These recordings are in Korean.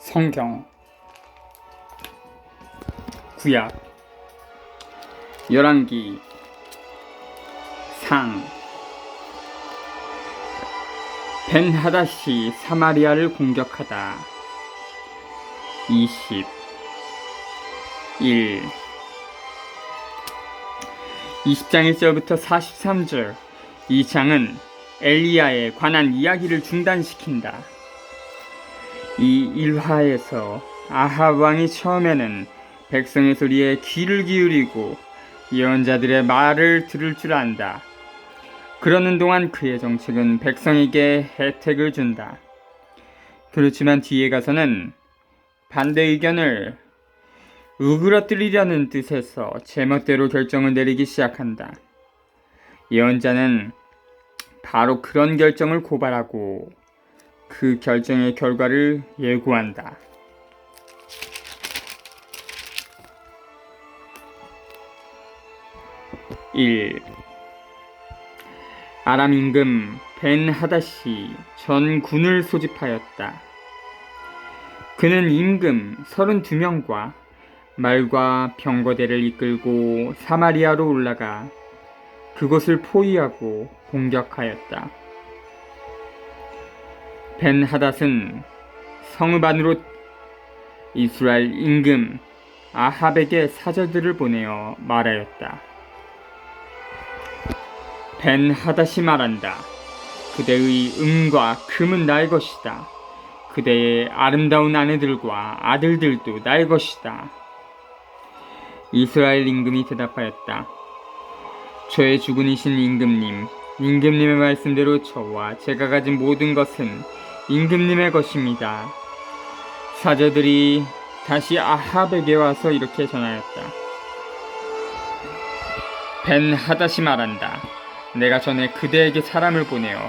성경 구약 열왕기 상 벤하닷이 사마리아를 공격하다 20장 1절부터 43절. 이 장은 엘리야에 관한 이야기를 중단시킨다. 이 일화에서 아합 왕이 처음에는 백성의 소리에 귀를 기울이고 예언자들의 말을 들을 줄 안다. 그러는 동안 그의 정책은 백성에게 혜택을 준다. 그렇지만 뒤에 가서는 반대 의견을 으그러뜨리려는 뜻에서 제멋대로 결정을 내리기 시작한다. 예언자는 바로 그런 결정을 고발하고 그 결정의 결과를 예고한다. 1. 아람 임금 벤하닷이 전 군을 소집하였다. 그는 임금 32명과 말과 병거대를 이끌고 사마리아로 올라가 그곳을 포위하고 공격하였다. 벤하닷은 성읍 안으로 이스라엘 임금 아합에게 사절들을 보내어 말하였다. 벤하닷이 말한다. 그대의 은과 금은 나의 것이다. 그대의 아름다운 아내들과 아들들도 나의 것이다. 이스라엘 임금이 대답하였다. 저의 주군이신 임금님의 말씀대로 저와 제가 가진 모든 것은 임금님의 것입니다. 사제들이 다시 아합에게 와서 이렇게 전하였다. 벤하닷이 말한다. 내가 전에 그대에게 사람을 보내어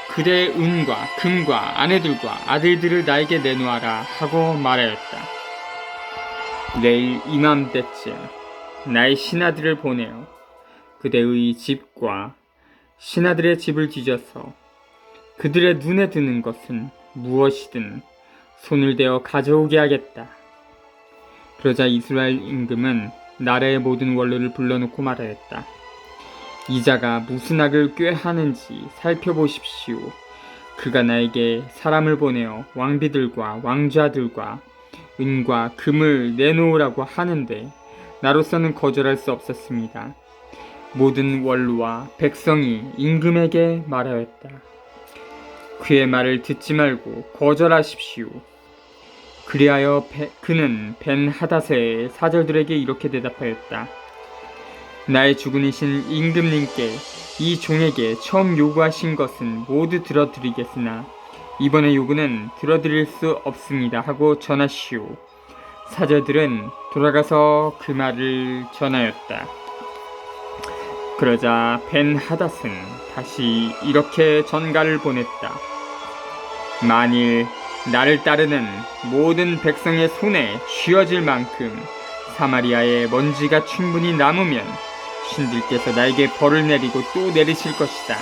그대의 은과 금과 아내들과 아들들을 나에게 내놓아라 하고 말하였다. 내일 이맘때쯤 나의 신하들을 보내어 그대의 집과 신하들의 집을 뒤져서 그들의 눈에 드는 것은 무엇이든 손을 대어 가져오게 하겠다. 그러자 이스라엘 임금은 나라의 모든 원로를 불러놓고 말하였다. 이 자가 무슨 악을 꾀하는지 살펴보십시오. 그가 나에게 사람을 보내어 왕비들과 왕자들과 은과 금을 내놓으라고 하는데 나로서는 거절할 수 없었습니다. 모든 원로와 백성이 임금에게 말하였다. 그의 말을 듣지 말고 거절하십시오. 그리하여 그는 벤하닷의 사절들에게 이렇게 대답하였다. 나의 주군이신 임금님께 이 종에게 처음 요구하신 것은 모두 들어드리겠으나 이번의 요구는 들어드릴 수 없습니다 하고 전하시오. 사절들은 돌아가서 그 말을 전하였다. 그러자 벤하닷은 다시 이렇게 전가를 보냈다. 만일 나를 따르는 모든 백성의 손에 쥐어질 만큼 사마리아에 먼지가 충분히 남으면 신들께서 나에게 벌을 내리고 또 내리실 것이다.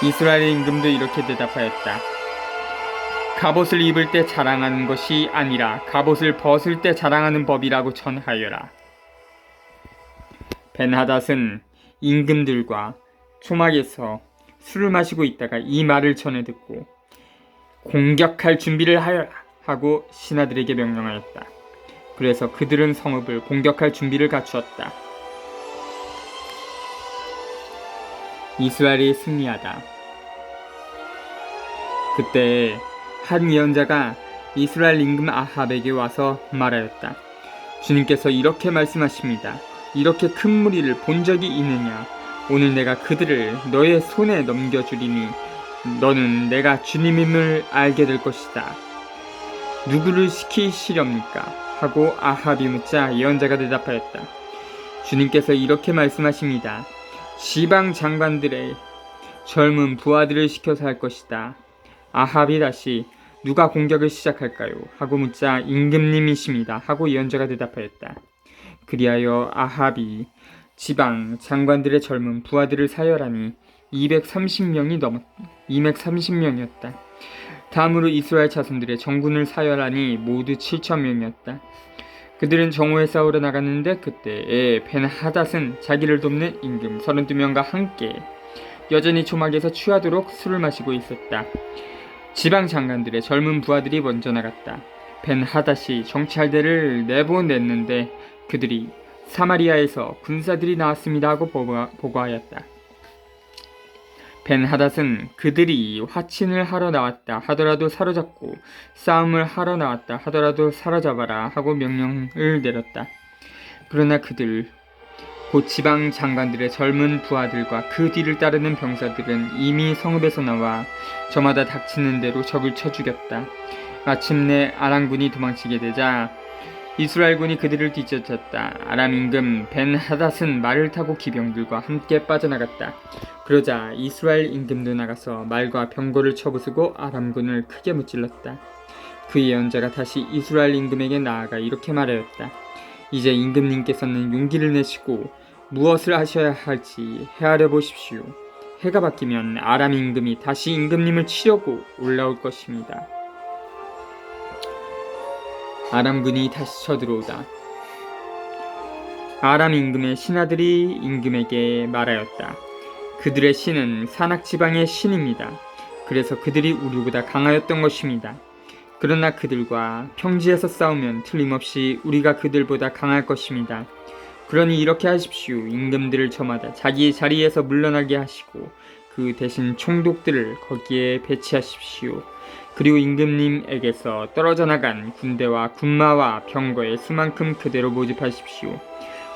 이스라엘 임금도 이렇게 대답하였다. 갑옷을 입을 때 자랑하는 것이 아니라 갑옷을 벗을 때 자랑하는 법이라고 전하여라. 벤하닷은 임금들과 초막에서 술을 마시고 있다가 이 말을 전해 듣고 공격할 준비를 하여라 하고 신하들에게 명령하였다. 그래서 그들은 성읍을 공격할 준비를 갖추었다. 이스라엘이 승리하다. 그때 한 예언자가 이스라엘 임금 아합에게 와서 말하였다. 주님께서 이렇게 말씀하십니다. 이렇게 큰 무리를 본 적이 있느냐? 오늘 내가 그들을 너의 손에 넘겨주리니 너는 내가 주님임을 알게 될 것이다. 누구를 시키시렵니까? 하고 아합이 묻자 예언자가 대답하였다. 주님께서 이렇게 말씀하십니다. 지방 장관들의 젊은 부하들을 시켜서 할 것이다. 아합이 다시 누가 공격을 시작할까요? 하고 묻자 임금님이십니다. 하고 예언자가 대답하였다. 그리하여 아합이 지방 장관들의 젊은 부하들을 사열하니 230명이었다. 다음으로 이스라엘 자손들의 정군을 사열하니 모두 7,000명이었다. 그들은 정오에 싸우러 나갔는데 그때에 벤하닷은 자기를 돕는 임금 32명과 함께 여전히 조막에서 취하도록 술을 마시고 있었다. 지방 장관들의 젊은 부하들이 먼저 나갔다. 벤하닷이 정찰대를 내보냈는데 그들이 사마리아에서 군사들이 나왔습니다 하고 보고하였다. 벤하닷은 그들이 화친을 하러 나왔다 하더라도 사로잡고 싸움을 하러 나왔다 하더라도 사로잡아라 하고 명령을 내렸다. 그러나 그들 곧 지방 장관들의 젊은 부하들과 그 뒤를 따르는 병사들은 이미 성읍에서 나와 저마다 닥치는 대로 적을 쳐 죽였다. 마침내 아람군이 도망치게 되자 이스라엘군이 그들을 뒤쫓았다. 아람 임금 벤하닷은 말을 타고 기병들과 함께 빠져나갔다. 그러자 이스라엘 임금도 나가서 말과 병거를 쳐부수고 아람군을 크게 무찔렀다. 그 예언자가 다시 이스라엘 임금에게 나아가 이렇게 말하였다. 이제 임금님께서는 용기를 내시고 무엇을 하셔야 할지 헤아려 보십시오. 해가 바뀌면 아람 임금이 다시 임금님을 치려고 올라올 것입니다. 아람군이 다시 쳐들어오다. 아람 임금의 신하들이 임금에게 말하였다. 그들의 신은 산악지방의 신입니다. 그래서 그들이 우리보다 강하였던 것입니다. 그러나 그들과 평지에서 싸우면 틀림없이 우리가 그들보다 강할 것입니다. 그러니 이렇게 하십시오. 임금들을 저마다 자기의 자리에서 물러나게 하시고 그 대신 총독들을 거기에 배치하십시오. 그리고 임금님에게서 떨어져 나간 군대와 군마와 병거의 수만큼 그대로 모집하십시오.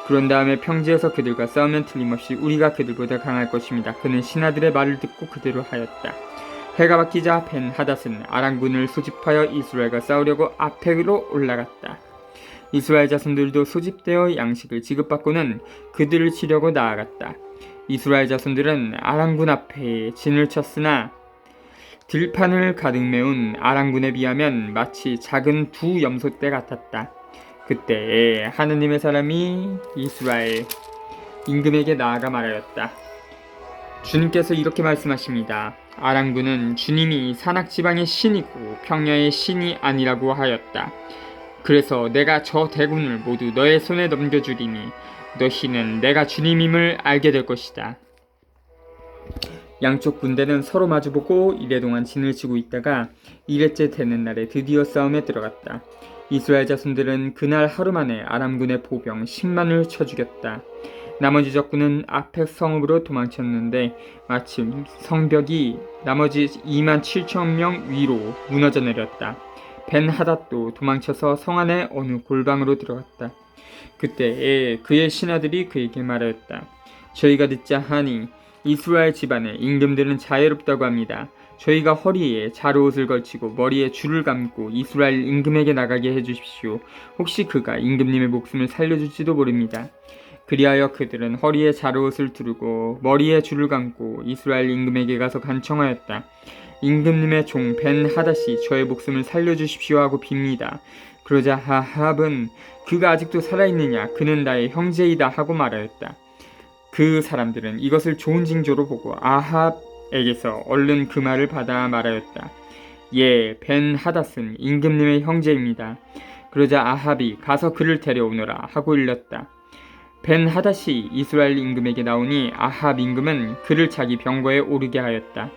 그런 다음에 평지에서 그들과 싸우면 틀림없이 우리가 그들보다 강할 것입니다. 그는 신하들의 말을 듣고 그대로 하였다. 해가 바뀌자 벤하닷은 아람군을 소집하여 이스라엘과 싸우려고 앞으로 올라갔다. 이스라엘 자손들도 소집되어 양식을 지급받고는 그들을 치려고 나아갔다. 이스라엘 자손들은 아람군 앞에 진을 쳤으나 들판을 가득 메운 아람군에 비하면 마치 작은 두 염소떼 같았다. 그때 하느님의 사람이 이스라엘 임금에게 나아가 말하였다. 주님께서 이렇게 말씀하십니다. 아람군은 주님이 산악지방의 신이고 평야의 신이 아니라고 하였다. 그래서 내가 저 대군을 모두 너의 손에 넘겨주리니 너희는 내가 주님임을 알게 될 것이다. 양쪽 군대는 서로 마주보고 이래동안 진을 치고 있다가 일회째 되는 날에 드디어 싸움에 들어갔다. 이스라엘 자손들은 그날 하루 만에 아람군의 보병 10만을 쳐 죽였다. 나머지 적군은 앞에 성읍으로 도망쳤는데 마침 성벽이 나머지 2만 7천 명 위로 무너져 내렸다. 벤하닷도 도망쳐서 성 안의 어느 골방으로 들어갔다. 그때 그의 신하들이 그에게 말하였다. 저희가 듣자 하니 이스라엘 집안의 임금들은 자유롭다고 합니다. 저희가 허리에 자루옷을 걸치고 머리에 줄을 감고 이스라엘 임금에게 나가게 해주십시오. 혹시 그가 임금님의 목숨을 살려줄지도 모릅니다. 그리하여 그들은 허리에 자루옷을 두르고 머리에 줄을 감고 이스라엘 임금에게 가서 간청하였다. 임금님의 종 벤하닷이 저의 목숨을 살려주십시오 하고 빕니다. 그러자 아합은 그가 아직도 살아있느냐? 그는 나의 형제이다 하고 말하였다. 그 사람들은 이것을 좋은 징조로 보고 아합에게서 얼른 그 말을 받아 말하였다. 예, 벤하닷은 임금님의 형제입니다. 그러자 아합이 가서 그를 데려오너라 하고 일렀다. 벤하닷이 이스라엘 임금에게 나오니 아합 임금은 그를 자기 병거에 오르게 하였다.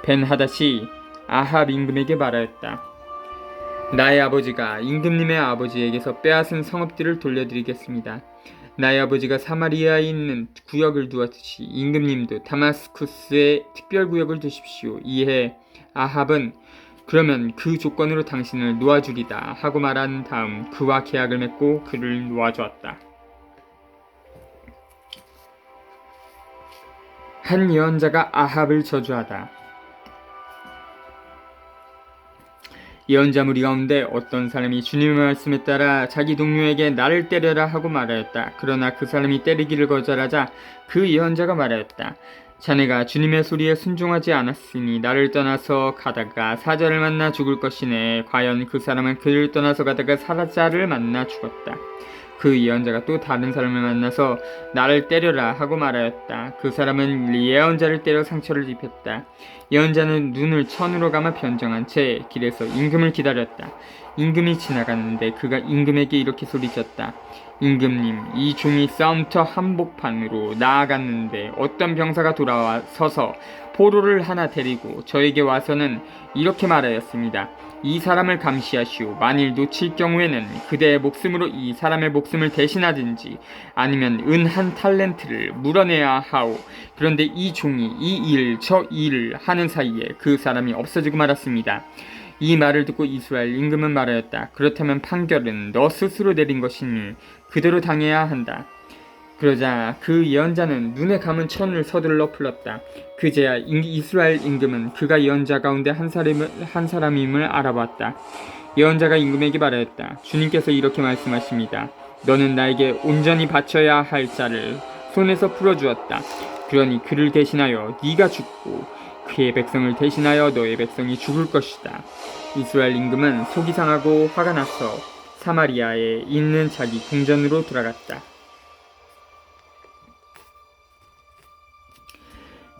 벤하닷이 아합 임금에게 말하였다. 나의 아버지가 임금님의 아버지에게서 빼앗은 성읍들을 돌려드리겠습니다. 나의 아버지가 사마리아에 있는 구역을 두었듯이 임금님도 다마스쿠스에 특별구역을 두십시오. 이에 아합은 그러면 그 조건으로 당신을 놓아주리다 하고 말한 다음 그와 계약을 맺고 그를 놓아주었다. 한 예언자가 아합을 저주하다. 예언자 무리 가운데 어떤 사람이 주님의 말씀에 따라 자기 동료에게 나를 때려라 하고 말하였다. 그러나 그 사람이 때리기를 거절하자 그 예언자가 말하였다. 자네가 주님의 소리에 순종하지 않았으니 나를 떠나서 가다가 사자를 만나 죽을 것이네. 과연 그 사람은 그를 떠나서 가다가 사자를 만나 죽었다. 그 예언자가 또 다른 사람을 만나서 나를 때려라 하고 말하였다. 그 사람은 예언자를 때려 상처를 입혔다. 예언자는 눈을 천으로 감아 변정한 채 길에서 임금을 기다렸다. 임금이 지나가는데 그가 임금에게 이렇게 소리쳤다. 임금님, 이 종이 싸움터 한복판으로 나아갔는데 어떤 병사가 돌아와 서서 포로를 하나 데리고 저에게 와서는 이렇게 말하였습니다. 이 사람을 감시하시오. 만일 놓칠 경우에는 그대의 목숨으로 이 사람의 목숨을 대신하든지 아니면 은 한 탈렌트를 물어내야 하오. 그런데 이 종이 이 일 저 일을 하는 사이에 그 사람이 없어지고 말았습니다. 이 말을 듣고 이스라엘 임금은 말하였다. 그렇다면 판결은 너 스스로 내린 것이니 그대로 당해야 한다. 그러자 그 예언자는 눈에 감은 천을 서둘러 풀었다. 그제야 이스라엘 임금은 그가 예언자 가운데 한 사람임을 알아봤다. 예언자가 임금에게 말하였다. 주님께서 이렇게 말씀하십니다. 너는 나에게 온전히 바쳐야 할 자를 손에서 풀어주었다. 그러니 그를 대신하여 네가 죽고 그의 백성을 대신하여 너의 백성이 죽을 것이다. 이스라엘 임금은 속이 상하고 화가 나서 사마리아에 있는 자기 궁전으로 돌아갔다.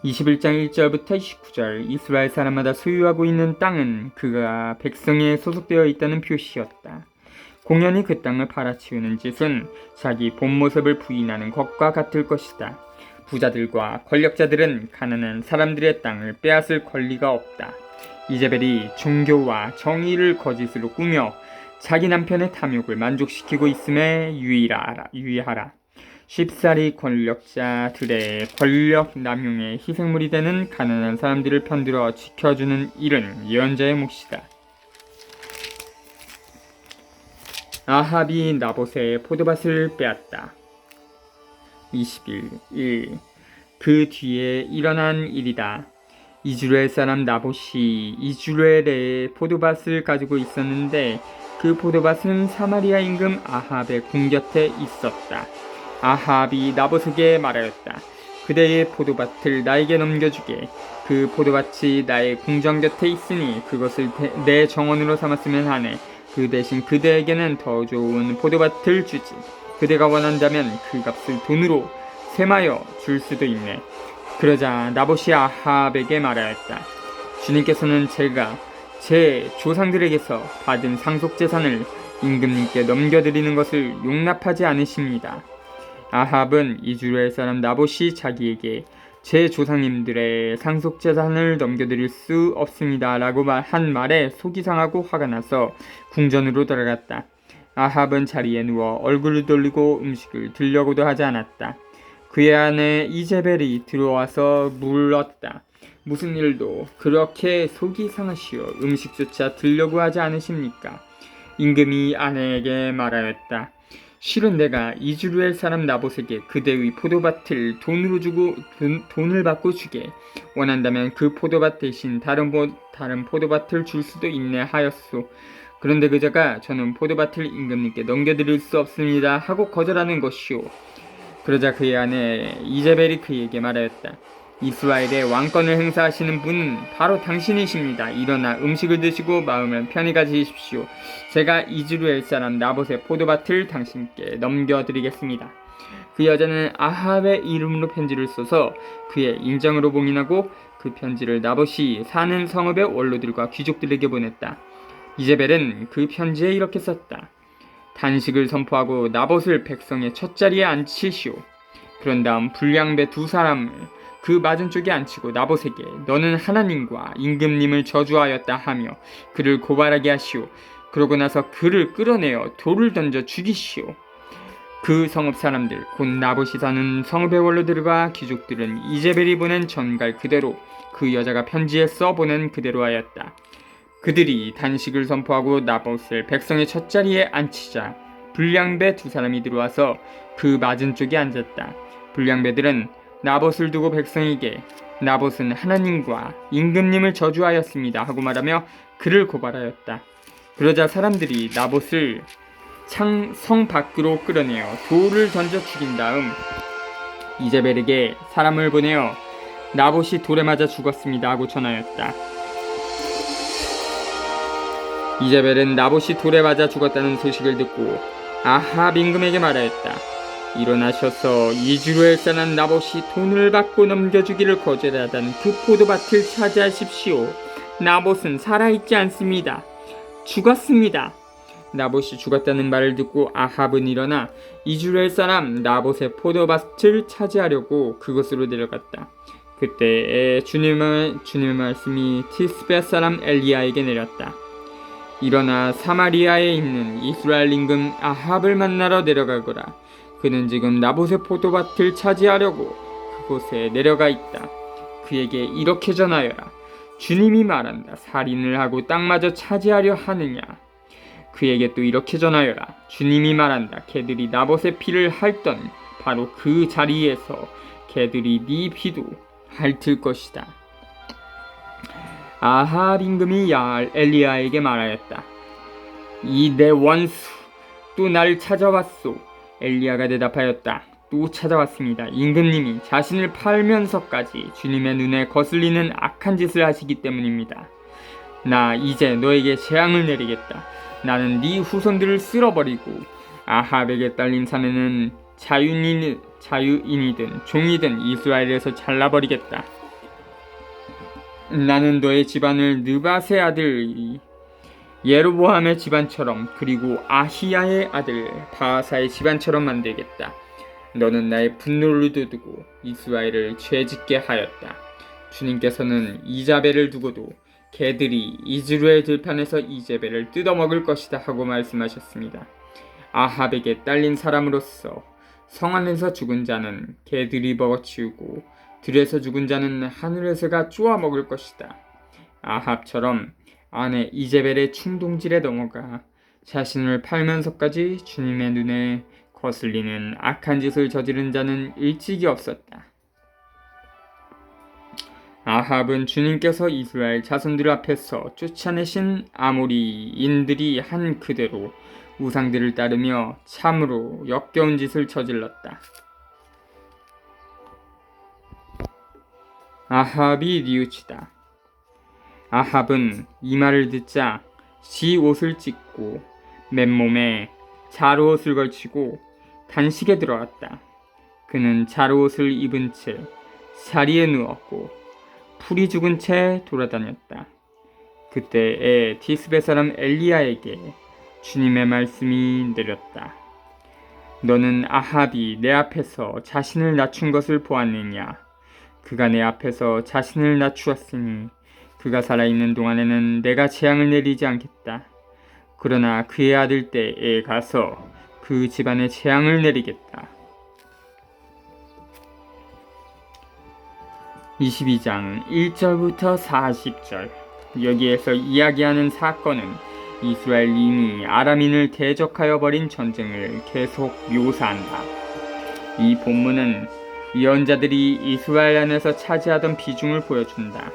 21장 1절부터 29절. 이스라엘 사람마다 소유하고 있는 땅은 그가 백성에 소속되어 있다는 표시였다. 공연히 그 땅을 팔아치우는 짓은 자기 본 모습을 부인하는 것과 같을 것이다. 부자들과 권력자들은 가난한 사람들의 땅을 빼앗을 권리가 없다. 이제벨이 종교와 정의를 거짓으로 꾸며 자기 남편의 탐욕을 만족시키고 있음에 유의하라. 쉽사리 권력자들의 권력 남용의 희생물이 되는 가난한 사람들을 편들어 지켜주는 일은 예언자의 몫이다. 아합이 나봇의 포도밭을 빼앗다. 21. 그 뒤에 일어난 일이다. 이즈라엘 사람 나봇이 이즈라엘의 포도밭을 가지고 있었는데 그 포도밭은 사마리아 임금 아합의 궁 곁에 있었다. 아합이 나봇에게 말하였다. 그대의 포도밭을 나에게 넘겨주게. 그 포도밭이 나의 궁정 곁에 있으니 그것을 내 정원으로 삼았으면 하네. 그 대신 그대에게는 더 좋은 포도밭을 주지. 그대가 원한다면 그 값을 돈으로 셈하여 줄 수도 있네. 그러자 나봇이 아합에게 말하였다. 주님께서는 제가 제 조상들에게서 받은 상속재산을 임금님께 넘겨드리는 것을 용납하지 않으십니다. 아합은 이스라엘 사람 나봇이 자기에게 제 조상님들의 상속재산을 넘겨드릴 수 없습니다 라고 한 말에 속이 상하고 화가 나서 궁전으로 들어갔다. 아합은 자리에 누워 얼굴을 돌리고 음식을 들려고도 하지 않았다. 그의 아내 이제벨이 들어와서 물었다. 무슨 일도 그렇게 속이 상하시어 음식조차 들려고 하지 않으십니까? 임금이 아내에게 말하였다. 실은 내가 이스라엘 사람 나봇에게 그대의 포도밭을 돈을 받고 주게. 원한다면 그 포도밭 대신 다른 포도밭을 줄 수도 있네 하였소. 그런데 그자가 저는 포도밭을 임금님께 넘겨드릴 수 없습니다 하고 거절하는 것이오. 그러자 그의 아내 이제벨이 그에게 말하였다. 이스라엘의 왕권을 행사하시는 분은 바로 당신이십니다. 일어나 음식을 드시고 마음을 편히 가지십시오. 제가 이스라엘 사람 나봇의 포도밭을 당신께 넘겨드리겠습니다. 그 여자는 아합의 이름으로 편지를 써서 그의 인정으로 봉인하고 그 편지를 나봇이 사는 성읍의 원로들과 귀족들에게 보냈다. 이제벨은 그 편지에 이렇게 썼다. 단식을 선포하고 나봇을 백성의 첫자리에 앉히시오. 그런 다음 불량배 2사람을 그 맞은쪽에 앉히고 나봇에게 너는 하나님과 임금님을 저주하였다 하며 그를 고발하게 하시오. 그러고 나서 그를 끌어내어 돌을 던져 죽이시오. 그 성읍 사람들 곧 나봇이 사는 성읍의 원로들과 귀족들은 이제벨이 보낸 전갈 그대로 그 여자가 편지에 써보낸 그대로 하였다. 그들이 단식을 선포하고 나봇을 백성의 첫자리에 앉히자 불량배 2사람이 들어와서 그 맞은쪽에 앉았다. 불량배들은 나봇을 두고 백성에게 나봇은 하나님과 임금님을 저주하였습니다 하고 말하며 그를 고발하였다. 그러자 사람들이 나봇을 성 밖으로 끌어내어 돌을 던져 죽인 다음 이제벨에게 사람을 보내어 나봇이 돌에 맞아 죽었습니다 하고 전하였다. 이제벨은 나봇이 돌에 맞아 죽었다는 소식을 듣고 아합 임금에게 말하였다. 일어나셔서 이스라엘 사람 나봇이 돈을 받고 넘겨주기를 거절하던 그 포도밭을 차지하십시오. 나봇은 살아있지 않습니다. 죽었습니다. 나봇이 죽었다는 말을 듣고 아합은 일어나 이스라엘 사람 나봇의 포도밭을 차지하려고 그곳으로 내려갔다. 그때 주님의 말씀이 티스베 사람 엘리야에게 내렸다. 일어나 사마리아에 있는 이스라엘 임금 아합을 만나러 내려가거라. 그는 지금 나봇의 포도밭을 차지하려고 그곳에 내려가 있다. 그에게 이렇게 전하여라. 주님이 말한다. 살인을 하고 땅마저 차지하려 하느냐. 그에게 또 이렇게 전하여라. 주님이 말한다. 개들이 나봇의 피를 핥던 바로 그 자리에서 개들이 네 피도 핥을 것이다. 아합 임금이 엘리야에게 말하였다. 이 내 원수 또 나를 찾아왔소. 엘리야가 대답하였다. 또 찾아왔습니다. 임금님이 자신을 팔면서까지 주님의 눈에 거슬리는 악한 짓을 하시기 때문입니다. 나 이제 너에게 재앙을 내리겠다. 나는 네 후손들을 쓸어버리고 아합에게 딸린 사내는 자유인이든 종이든 이스라엘에서 잘라버리겠다. 나는 너의 집안을 느밧의 아들 예로보암의 집안처럼 그리고 아히야의 아들 바하사의 집안처럼 만들겠다. 너는 나의 분노를 두고 이스라엘을 죄짓게 하였다. 주님께서는 이자벨을 두고도 개들이 이스라엘 들판에서 이제벨을 뜯어먹을 것이다 하고 말씀하셨습니다. 아합에게 딸린 사람으로서 성 안에서 죽은 자는 개들이 먹어치우고 들에서 죽은 자는 하늘에서가 쪼아먹을 것이다. 아합처럼 아내 이제벨의 충동질에 넘어가 자신을 팔면서까지 주님의 눈에 거슬리는 악한 짓을 저지른 자는 일찍이 없었다. 아합은 주님께서 이스라엘 자손들 앞에서 쫓아내신 아모리인들이 한 그대로 우상들을 따르며 참으로 역겨운 짓을 저질렀다. 아합이 뉘우치다. 아합은 이 말을 듣자 지 옷을 찢고 맨몸에 자루옷을 걸치고 단식에 들어갔다. 그는 자루옷을 입은 채 자리에 누웠고 풀이 죽은 채 돌아다녔다. 그때에 디스베 사람 엘리야에게 주님의 말씀이 내렸다. 너는 아합이 내 앞에서 자신을 낮춘 것을 보았느냐? 그가 내 앞에서 자신을 낮추었으니 그가 살아있는 동안에는 내가 재앙을 내리지 않겠다. 그러나 그의 아들 때에 가서 그 집안에 재앙을 내리겠다. 22장 1절부터 40절. 여기에서 이야기하는 사건은 이스라엘인이 아람인을 대적하여 벌인 전쟁을 계속 묘사한다. 이 본문은 예언자들이 이스라엘 안에서 차지하던 비중을 보여준다.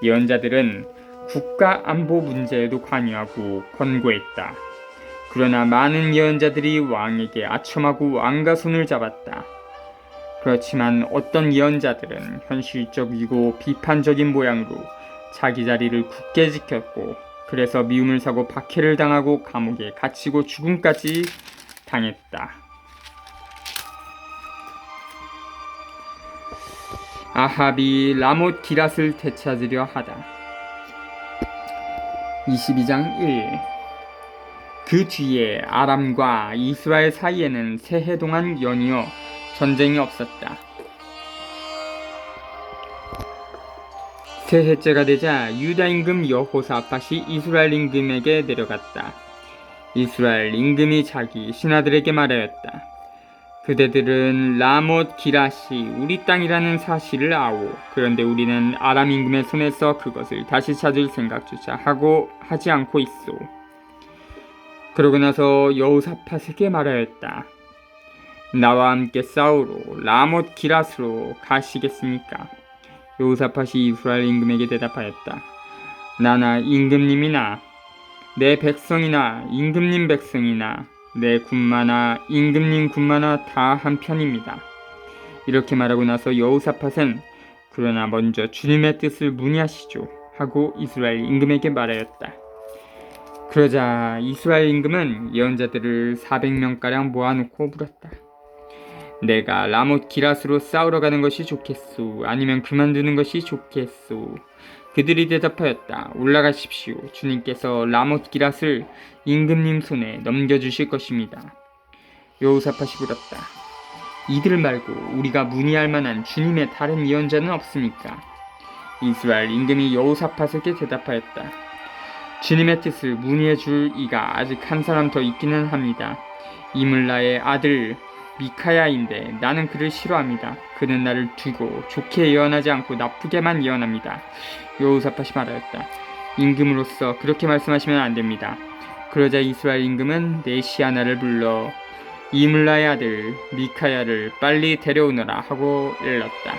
예언자들은 국가 안보 문제에도 관여하고 권고했다. 그러나 많은 예언자들이 왕에게 아첨하고 왕과 손을 잡았다. 그렇지만 어떤 예언자들은 현실적이고 비판적인 모양으로 자기 자리를 굳게 지켰고 그래서 미움을 사고 박해를 당하고 감옥에 갇히고 죽음까지 당했다. 아합이 라못 기랏을 되찾으려 하다. 22장 1. 그 뒤에 아람과 이스라엘 사이에는 새해 동안 연이어 전쟁이 없었다. 새해째가 되자 유다 임금 여호사밧이 이스라엘 임금에게 내려갔다. 이스라엘 임금이 자기 신하들에게 말하였다. 그대들은 라못 기랏이 우리 땅이라는 사실을 아오. 그런데 우리는 아람 임금의 손에서 그것을 다시 찾을 생각조차 하지 않고 있소. 그러고 나서 여호사밧에게 말하였다. 나와 함께 싸우러 라못 기랏으로 가시겠습니까? 여호사밧이 이스라엘 임금에게 대답하였다. 나나 임금님이나 내 백성이나 임금님 백성이나 내 군마나 임금님 군마나 다 한편입니다. 이렇게 말하고 나서 여호사밧은 그러나 먼저 주님의 뜻을 문의하시죠 하고 이스라엘 임금에게 말하였다. 그러자 이스라엘 임금은 예언자들을 400명가량 모아놓고 물었다. 내가 라못 기랏으로 싸우러 가는 것이 좋겠소? 아니면 그만두는 것이 좋겠소? 그들이 대답하였다. 올라가십시오. 주님께서 라못 기랏을 임금님 손에 넘겨주실 것입니다. 여호사밧이 물었다. 이들 말고 우리가 문의할 만한 주님의 다른 예언자는 없습니까? 이스라엘 임금이 여호사밧에게 대답하였다. 주님의 뜻을 문의해 줄 이가 아직 한 사람 더 있기는 합니다. 이물라의 아들 미카야인데 나는 그를 싫어합니다. 그는 나를 두고 좋게 예언하지 않고 나쁘게만 예언합니다. 여호사밧이 말하였다. 임금으로서 그렇게 말씀하시면 안 됩니다. 그러자 이스라엘 임금은 네시아나를 불러 이물라의 아들 미카야를 빨리 데려오너라 하고 일렀다.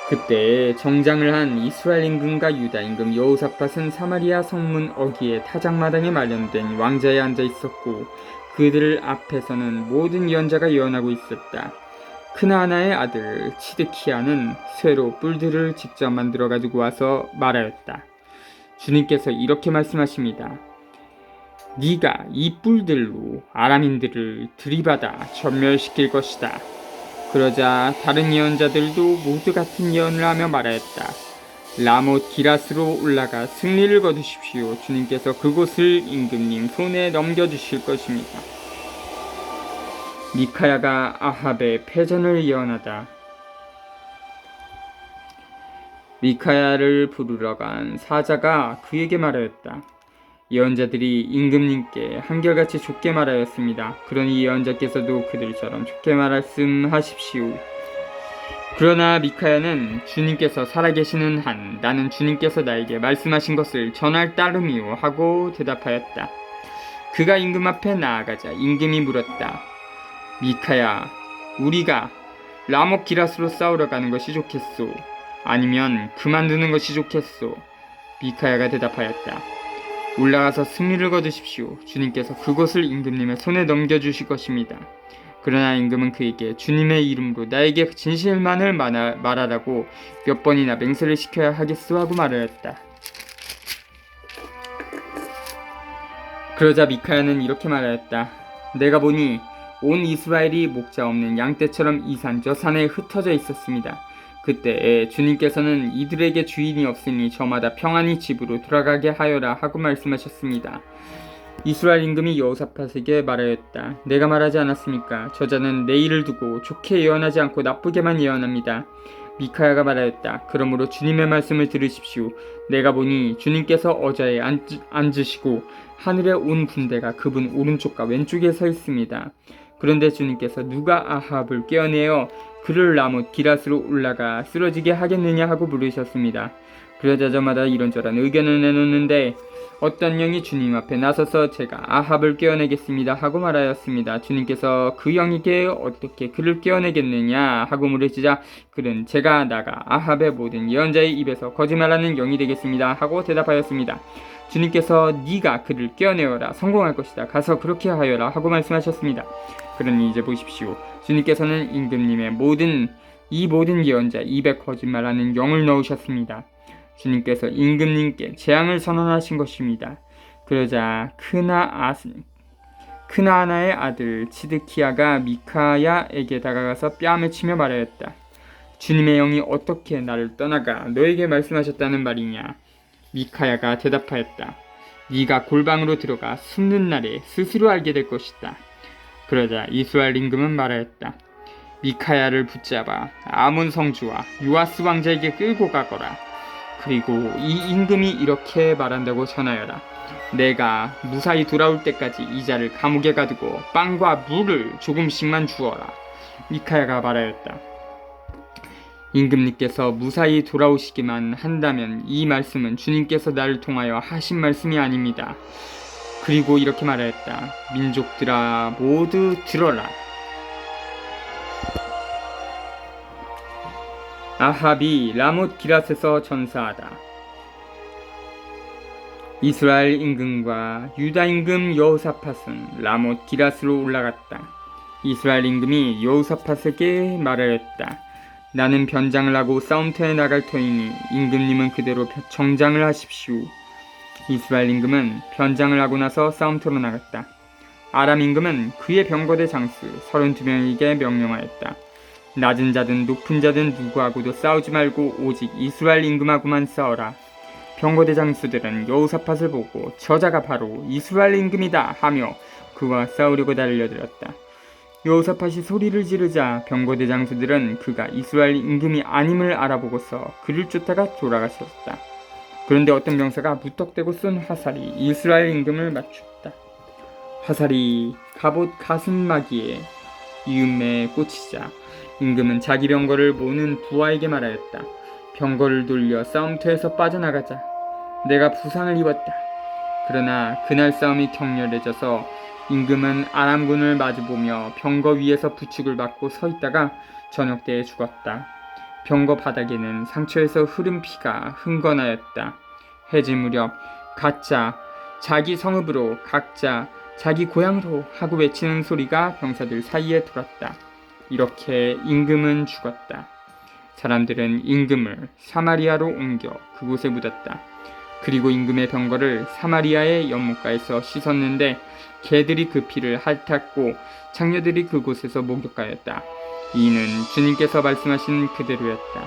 그때 정장을 한 이스라엘 임금과 유다 임금 여호사밧은 사마리아 성문 어귀의 타작마당에 마련된 왕자에 앉아 있었고 그들 앞에서는 모든 예언자가 예언하고 있었다. 크나아나의 아들 치드키야는 쇠로 뿔들을 직접 만들어 가지고 와서 말하였다. 주님께서 이렇게 말씀하십니다. 네가 이 뿔들로 아람인들을 들이받아 전멸시킬 것이다. 그러자 다른 예언자들도 모두 같은 예언을 하며 말하였다. 라못 기랏으로 올라가 승리를 거두십시오. 주님께서 그곳을 임금님 손에 넘겨주실 것입니다. 미카야가 아합의 패전을 예언하다. 미카야를 부르러 간 사자가 그에게 말하였다. 예언자들이 임금님께 한결같이 좋게 말하였습니다. 그러니 예언자께서도 그들처럼 좋게 말씀하십시오. 그러나 미카야는 주님께서 살아계시는 한 나는 주님께서 나에게 말씀하신 것을 전할 따름이요 하고 대답하였다. 그가 임금 앞에 나아가자 임금이 물었다. 미카야, 우리가 라못 기랏으로 싸우러 가는 것이 좋겠소? 아니면 그만두는 것이 좋겠소? 미카야가 대답하였다. 올라가서 승리를 거두십시오. 주님께서 그곳을 임금님의 손에 넘겨주실 것입니다. 그러나 임금은 그에게 주님의 이름으로 나에게 진실만을 말하라고 몇 번이나 맹세를 시켜야 하겠소 하고 말하였다. 그러자 미카야는 이렇게 말하였다. 내가 보니 온 이스라엘이 목자 없는 양떼처럼 이 산 저 산에 흩어져 있었습니다. 그때 주님께서는 이들에게 주인이 없으니 저마다 평안히 집으로 돌아가게 하여라 하고 말씀하셨습니다. 이스라엘 임금이 여호사밧에게 말하였다. 내가 말하지 않았습니까? 저자는 내일을 두고 좋게 예언하지 않고 나쁘게만 예언합니다. 미카야가 말하였다. 그러므로 주님의 말씀을 들으십시오. 내가 보니 주님께서 어자에 앉으시고 하늘에 온 군대가 그분 오른쪽과 왼쪽에 서 있습니다. 그런데 주님께서 누가 아합을 깨어내어 그를 라못 기랏으로 올라가 쓰러지게 하겠느냐 하고 물으셨습니다. 그러자 저마다 이런저런 의견을 내놓는데 어떤 영이 주님 앞에 나서서 제가 아합을 깨어내겠습니다 하고 말하였습니다. 주님께서 그 영에게 어떻게 그를 깨어내겠느냐 하고 물으시자 그는 제가 나가 아합의 모든 예언자의 입에서 거짓말하는 영이 되겠습니다 하고 대답하였습니다. 주님께서 네가 그를 깨어내어라 성공할 것이다. 가서 그렇게 하여라 하고 말씀하셨습니다. 그러니 이제 보십시오. 주님께서는 임금님의 이 모든 예언자 입에 거짓말하는 영을 넣으셨습니다. 주님께서 임금님께 재앙을 선언하신 것입니다. 그러자 크나아나의 아들 치드키야가 미카야에게 다가가서 뺨을 치며 말하였다. 주님의 영이 어떻게 나를 떠나가 너에게 말씀하셨다는 말이냐? 미카야가 대답하였다. 네가 골방으로 들어가 숨는 날에 스스로 알게 될 것이다. 그러자 이스라엘 임금은 말하였다. 미카야를 붙잡아 아몬 성주와 요아스 왕자에게 끌고 가거라. 그리고 이 임금이 이렇게 말한다고 전하여라. 내가 무사히 돌아올 때까지 이 자를 감옥에 가두고 빵과 물을 조금씩만 주어라. 미카야가 말하였다. 임금님께서 무사히 돌아오시기만 한다면 이 말씀은 주님께서 나를 통하여 하신 말씀이 아닙니다. 그리고 이렇게 말하였다. 민족들아 모두 들어라. 아합이 라못 기랏에서 전사하다. 이스라엘 임금과 유다 임금 여호사밧은 라못 기랏으로 올라갔다. 이스라엘 임금이 여호사밧에게 말하였다. 나는 변장을 하고 싸움터에 나갈 터이니 임금님은 그대로 정장을 하십시오. 이스라엘 임금은 변장을 하고 나서 싸움터로 나갔다. 아람 임금은 그의 병거대 장수 32명에게 명령하였다. 낮은 자든 높은 자든 누구하고도 싸우지 말고 오직 이스라엘 임금하고만 싸워라. 병거대 장수들은 여호사밧을 보고 저자가 바로 이스라엘 임금이다 하며 그와 싸우려고 달려들었다. 여호사밧이 소리를 지르자 병거대 장수들은 그가 이스라엘 임금이 아님을 알아보고서 그를 쫓다가 돌아가셨다. 그런데 어떤 병사가 무턱대고 쏜 화살이 이스라엘 임금을 맞췄다. 화살이 갑옷 가슴막이에 이음매에 꽂히자 임금은 자기 병거를 모는 부하에게 말하였다. 병거를 돌려 싸움터에서 빠져나가자. 내가 부상을 입었다. 그러나 그날 싸움이 격렬해져서 임금은 아람군을 마주보며 병거 위에서 부축을 받고 서 있다가 저녁 때에 죽었다. 병거 바닥에는 상처에서 흐른 피가 흥건하였다. 해질 무렵 각자 자기 성읍으로 각자 자기 고향으로 하고 외치는 소리가 병사들 사이에 돌았다. 이렇게 임금은 죽었다. 사람들은 임금을 사마리아로 옮겨 그곳에 묻었다. 그리고 임금의 병거를 사마리아의 연못가에서 씻었는데 개들이 그 피를 핥았고 창녀들이 그곳에서 목욕하였다. 이는 주님께서 말씀하신 그대로였다.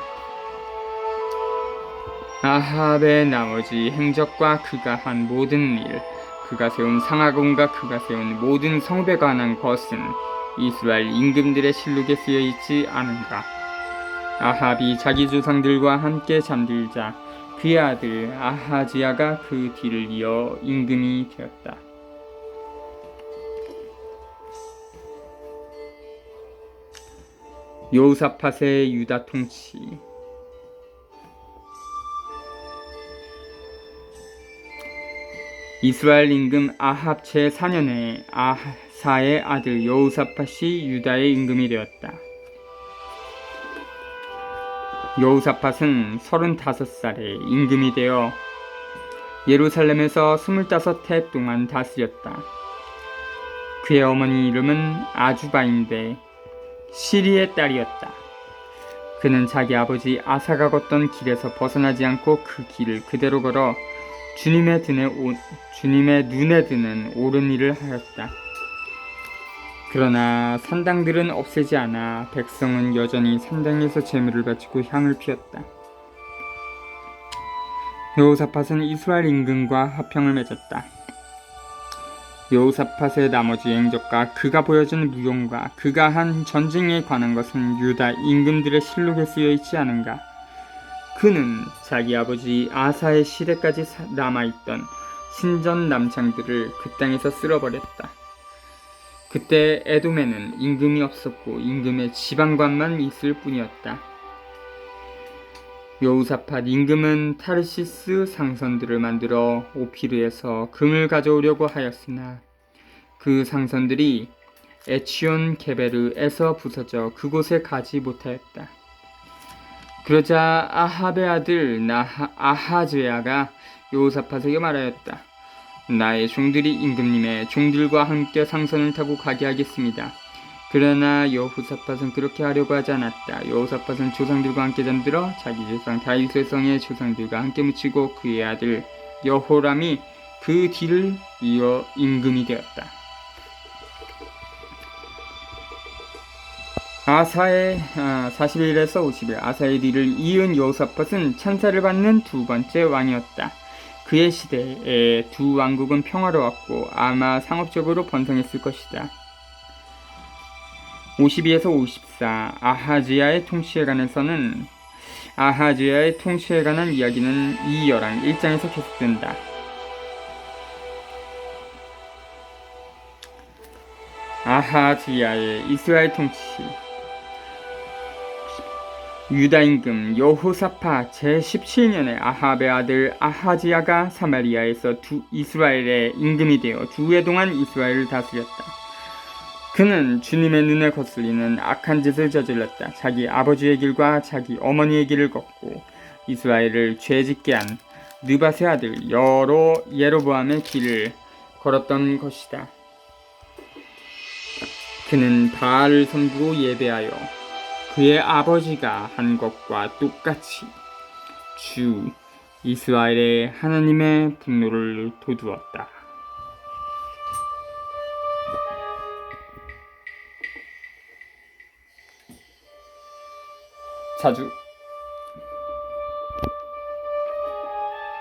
아합의 나머지 행적과 그가 한 모든 일, 그가 세운 상하궁과 그가 세운 모든 성읍에 관한 것은 이스라엘 임금들의 실록에 쓰여 있지 않은가. 아합이 자기 조상들과 함께 잠들자 그의 아들 아하지야가 그 뒤를 이어 임금이 되었다. 여호사밧의 유다 통치. 이스라엘 임금 아합 제4년에 아사의 아들 여호사밧이 유다의 임금이 되었다. 여호사밧은 35살에 임금이 되어 예루살렘에서 25해 동안 다스렸다. 그의 어머니 이름은 아주바인데 시리의 딸이었다. 그는 자기 아버지 아사가 걷던 길에서 벗어나지 않고 그 길을 그대로 걸어 주님의 눈에 드는 옳은 일을 하였다. 그러나 산당들은 없애지 않아 백성은 여전히 산당에서 제물을 바치고 향을 피웠다. 여호사밧은 이스라엘 임금과 화평을 맺었다. 여호사밧의 나머지 행적과 그가 보여준 무용과 그가 한 전쟁에 관한 것은 유다 임금들의 실록에 쓰여 있지 않은가. 그는 자기 아버지 아사의 시대까지 남아있던 신전 남창들을 그 땅에서 쓸어버렸다. 그때 에돔에는 임금이 없었고 임금의 지방관만 있을 뿐이었다. 여호사밧 임금은 타르시스 상선들을 만들어 오피르에서 금을 가져오려고 하였으나 그 상선들이 에치온 게베르에서 부서져 그곳에 가지 못하였다. 그러자 아합의 아들 아하즈야가 여호사밧에게 말하였다. 나의 종들이 임금님의 종들과 함께 상선을 타고 가게 하겠습니다. 그러나 여호사밧은 그렇게 하려고 하지 않았다. 여호사밧은 조상들과 함께 잠들어 자기 조상 다윗의 성의 조상들과 함께 묻히고 그의 아들 여호람이 그 뒤를 이어 임금이 되었다. 아사의 41에서 50일 아사의 뒤를 이은 여호사밧은 찬사를 받는 두 번째 왕이었다. 그의 시대에 두 왕국은 평화로웠고 아마 상업적으로 번성했을 것이다. 52에서 54 아하지야의 통치에 관한 이야기는 이 열왕 1장에서 계속된다. 아하지야의 이스라엘 통치. 유다 임금 여호사밧 제17년에 아합의 아들 아하지야가 사마리아에서 이스라엘의 임금이 되어 두 해 동안 이스라엘을 다스렸다. 그는 주님의 눈에 거슬리는 악한 짓을 저질렀다. 자기 아버지의 길과 자기 어머니의 길을 걷고 이스라엘을 죄짓게 한 느밧의 아들 예로보암의 길을 걸었던 것이다. 그는 바알을 섬기고 예배하여 그의 아버지가 한 것과 똑같이 주 이스라엘에 하나님의 분노를 돋우었다. 자주